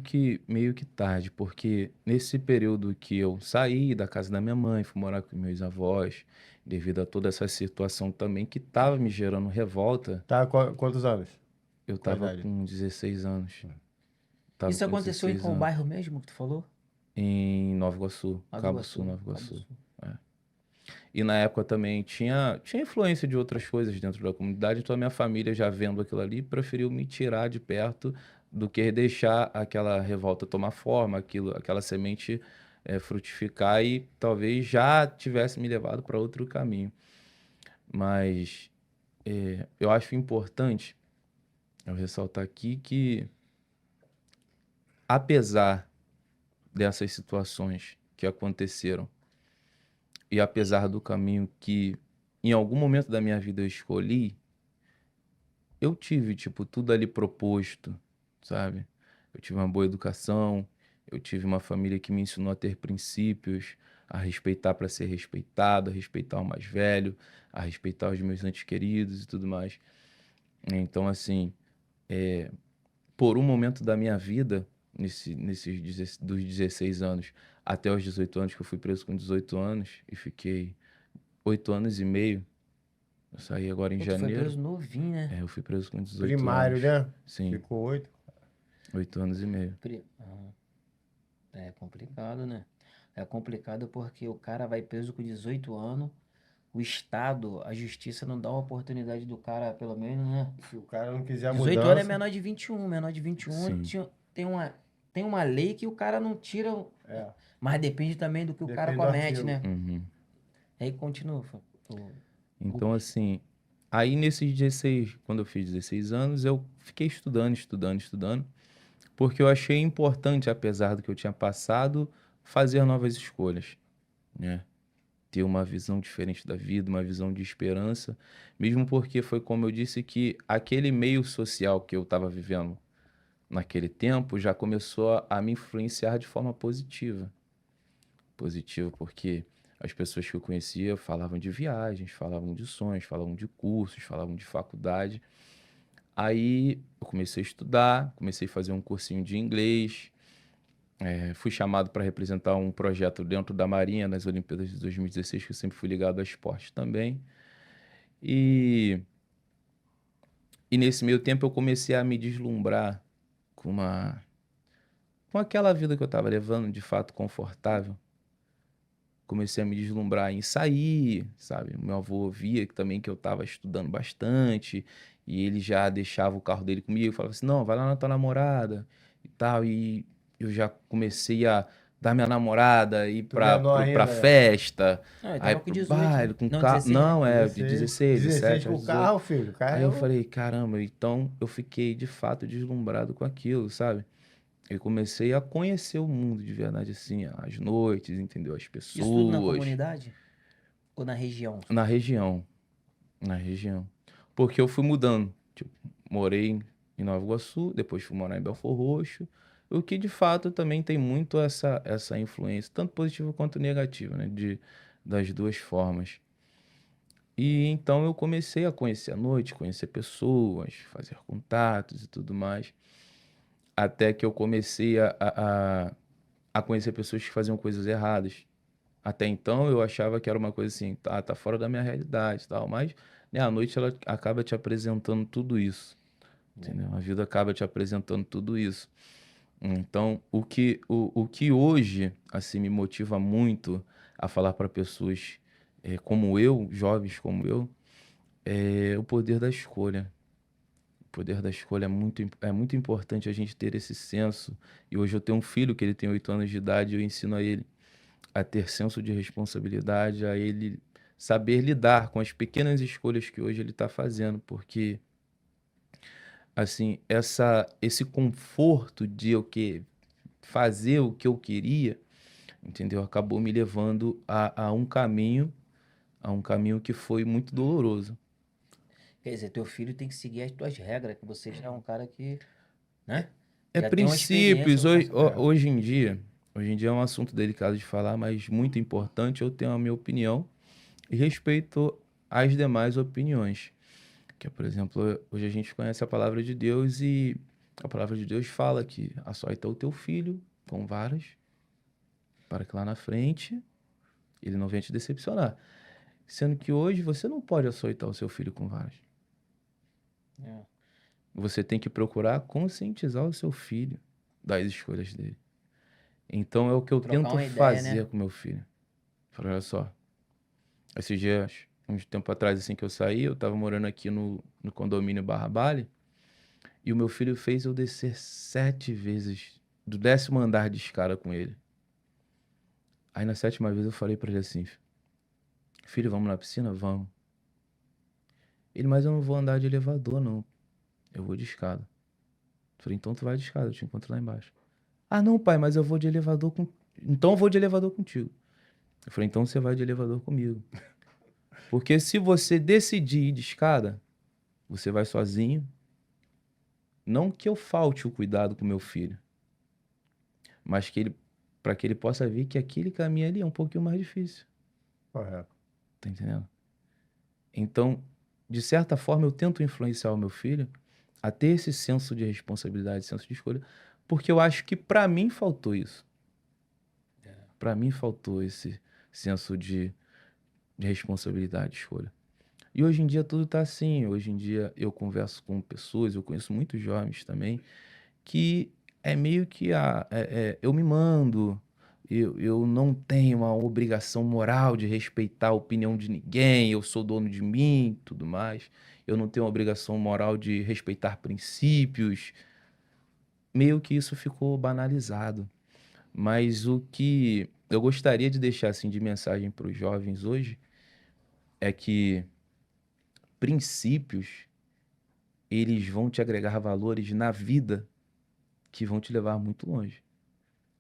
que meio que tarde, porque nesse período que eu saí da casa da minha mãe, fui morar com meus avós, devido a toda essa situação também que estava me gerando revolta, Tá, quantos anos? eu Qual a estava idade? com 16 anos. Tava Isso com aconteceu em 16 qual anos. bairro mesmo que tu falou? Em Nova Iguaçu, Nova Cabo Sul, Iguaçu, Nova Cabo Iguaçu. Sul. É. E na época também tinha influência de outras coisas dentro da comunidade, então a minha família, já vendo aquilo ali, preferiu me tirar de perto do que deixar aquela revolta tomar forma, aquela semente frutificar e talvez já tivesse me levado para outro caminho. Mas eu acho importante eu ressaltar aqui que, apesar dessas situações que aconteceram, e apesar do caminho que em algum momento da minha vida eu escolhi, eu tive, tipo, tudo ali proposto, sabe? Eu tive uma boa educação, eu tive uma família que me ensinou a ter princípios, a respeitar para ser respeitado, a respeitar o mais velho, a respeitar os meus entes queridos e tudo mais. Então, assim, por um momento da minha vida, dos 16 anos até os 18 anos, que eu fui preso com 18 anos e fiquei 8 anos e meio. Eu saí agora em Pô, tu foi janeiro. preso novinho, né? Eu fui preso com 18 Primário, anos. né? Sim, Ficou 8. 8 anos e meio. É complicado, né? É complicado porque o cara vai preso com 18 anos, o Estado, a justiça não dá uma oportunidade do cara, pelo menos, né? Se o cara não quiser 18 anos é mudança, menor de 21, menor de 21 Sim. tem uma lei que o cara não tira, é, mas depende também do que o cara depende do comete, artigo. né? Uhum. Aí continua, o Então, Rubens. assim, aí nesses 16, quando eu fiz 16 anos, eu fiquei estudando, porque eu achei importante, apesar do que eu tinha passado, fazer novas escolhas, né? Ter uma visão diferente da vida, uma visão de esperança, mesmo porque foi como eu disse que aquele meio social que eu estava vivendo naquele tempo já começou a me influenciar de forma positiva. Positiva porque as pessoas que eu conhecia falavam de viagens, falavam de sonhos, falavam de cursos, falavam de faculdade. Aí eu comecei a estudar, comecei a fazer um cursinho de inglês, fui chamado para representar um projeto dentro da Marinha nas Olimpíadas de 2016, que eu sempre fui ligado ao esporte também. E, e nesse meio tempo eu comecei a me deslumbrar com com aquela vida que eu estava levando, de fato confortável. Comecei a me deslumbrar em sair, sabe? Meu avô via que também que eu estava estudando bastante e ele já deixava o carro dele comigo, falava assim: "Não, vai lá na tua namorada" e tal. E eu já comecei a dar minha namorada ir Tu pra, menor pro, pra ainda, né? festa, Não, eu aí tava com pro 18, né? baile, com Não, carro. 16, né? Não, de 16. 16, 16 17 com aos o 18. carro, filho. O carro Aí é eu o. falei: caramba, então eu fiquei de fato deslumbrado com aquilo, sabe? Eu comecei a conhecer o mundo de verdade, assim, as noites, entendeu? As Isso tudo na pessoas, comunidade ou na região? na região. Na região. Porque eu fui mudando. Tipo, morei em Nova Iguaçu, depois fui morar em Belfor Roxo. O que de fato também tem muito essa influência, tanto positiva quanto negativa, né? Das duas formas. E então eu comecei a conhecer a noite, conhecer pessoas, fazer contatos e tudo mais. Até que eu comecei a conhecer pessoas que faziam coisas erradas. Até então eu achava que era uma coisa assim, tá fora da minha realidade e tal, mas né, a noite ela acaba te apresentando tudo isso, entendeu? A vida acaba te apresentando tudo isso. Então, o que hoje assim me motiva muito a falar para pessoas como eu, jovens como eu, é o poder da escolha. O poder da escolha é muito importante a gente ter esse senso. E hoje eu tenho um filho que ele tem 8 anos de idade e eu ensino a ele a ter senso de responsabilidade, a ele saber lidar com as pequenas escolhas que hoje ele está fazendo, porque assim, esse conforto de eu que fazer o que eu queria, entendeu? Acabou me levando a um caminho que foi muito doloroso. Quer dizer, teu filho tem que seguir as tuas regras, que você já é um cara que, né? É Já tem uma experiência princípios, com essa. hoje em dia é um assunto delicado de falar, mas muito importante, eu tenho a minha opinião e respeito as demais opiniões. Que é, por exemplo, hoje a gente conhece a palavra de Deus e A palavra de Deus fala que açoita o teu filho com varas, para que lá na frente ele não venha te decepcionar. Sendo que hoje você não pode açoitar o seu filho com varas. É. Você tem que procurar conscientizar o seu filho das escolhas dele. Então é o que eu Trocar tento uma ideia, fazer né? com meu filho. Falei, olha só, esses dias, uns tempo atrás, assim que eu saí, eu tava morando aqui no condomínio Barra Bale, e o meu filho fez eu descer 7 vezes do 10º andar de escada com ele. Aí na 7ª vez eu falei pra ele assim, filho, vamos na piscina? Vamos. Ele, mas eu não vou andar de elevador, não. Eu vou de escada. Eu falei, então tu vai de escada, eu te encontro lá embaixo. Ah, não, pai, mas eu vou de elevador com... Então eu vou de elevador contigo. Eu falei, então você vai de elevador comigo. Porque se você decidir ir de escada, você vai sozinho. Não que eu falte o cuidado com meu filho, mas que ele, para que ele possa ver que aquele caminho ali é um pouquinho mais difícil. Correto. Tá entendendo? Então, de certa forma, eu tento influenciar o meu filho a ter esse senso de responsabilidade, senso de escolha, porque eu acho que para mim faltou isso. Para mim faltou esse senso de responsabilidade, de escolha. E hoje em dia tudo tá assim. Hoje em dia eu converso com pessoas, eu conheço muitos jovens também, que é meio que eu me mando, eu não tenho uma obrigação moral de respeitar a opinião de ninguém, eu sou dono de mim, tudo mais. Eu não tenho uma obrigação moral de respeitar princípios. Meio que isso ficou banalizado. Mas o que eu gostaria de deixar assim de mensagem para os jovens hoje é que princípios, eles vão te agregar valores na vida que vão te levar muito longe.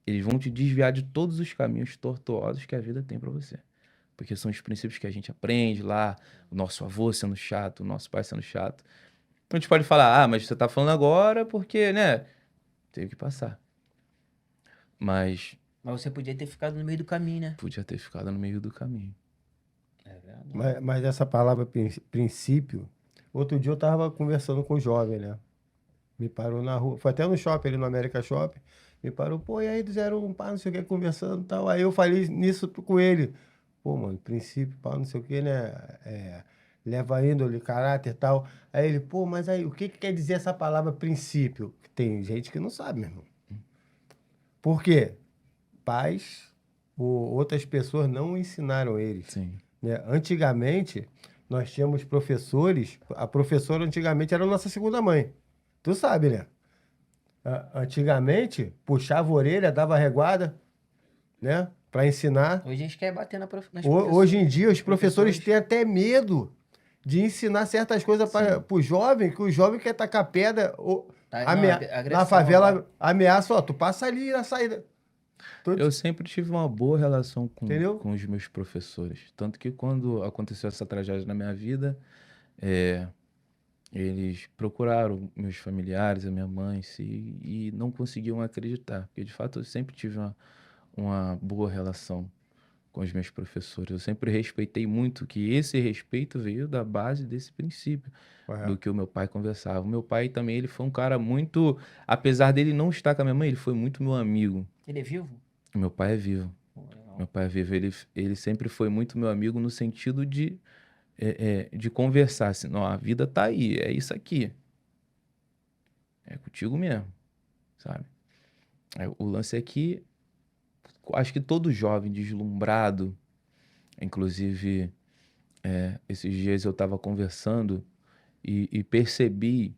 Eles vão te desviar de todos os caminhos tortuosos que a vida tem para você. Porque são os princípios que a gente aprende lá, o nosso avô sendo chato, o nosso pai sendo chato. Então a gente pode falar, ah, mas você tá falando agora porque, né, teve que passar. Mas Mas você podia ter ficado no meio do caminho, né? podia ter ficado no meio do caminho. É verdade. Mas essa palavra princípio, outro dia eu tava conversando com um jovem, né? Me parou na rua, foi até no shopping, ali no América Shopping. Me parou, pô, e aí do 01, pá, não sei o que, conversando e tal. Aí eu falei nisso com ele. Pô, mano, princípio, pá, não sei o que, né? Leva índole, caráter e tal. Aí ele, pô, mas aí, o que que quer dizer essa palavra princípio? Tem gente que não sabe, meu irmão. Por quê? Pais ou outras pessoas não ensinaram eles, Sim. né? Antigamente, nós tínhamos professores, a professora antigamente era a nossa segunda mãe. Tu sabe, né? Antigamente, puxava a orelha, dava reguada, né? Para ensinar. Hoje a gente quer bater nas Hoje em dia, os professores professores. têm até medo de ensinar certas coisas para o jovem, que o jovem quer tacar pedra Tá, não, agressão na agora. favela, ameaça, ó, tu passa ali na saída. Eu sempre tive uma boa relação Entendeu? com os meus professores. Tanto que quando aconteceu essa tragédia na minha vida, é, eles procuraram meus familiares, a minha mãe, e não conseguiam acreditar. Porque, de fato, eu sempre tive uma boa relação com os meus professores. Eu sempre respeitei muito, que esse respeito veio da base desse princípio, do Correto. que o meu pai conversava. O meu pai também, ele foi um cara muito... Apesar dele não estar com a minha mãe, ele foi muito meu amigo. Ele é vivo? O meu pai é vivo. Pô, legal. Meu pai é vivo. Ele sempre foi muito meu amigo no sentido de conversar. Assim, não, a vida tá aí, é isso aqui. É contigo mesmo, sabe? O lance é que acho que todo jovem deslumbrado, inclusive esses dias eu estava conversando e percebi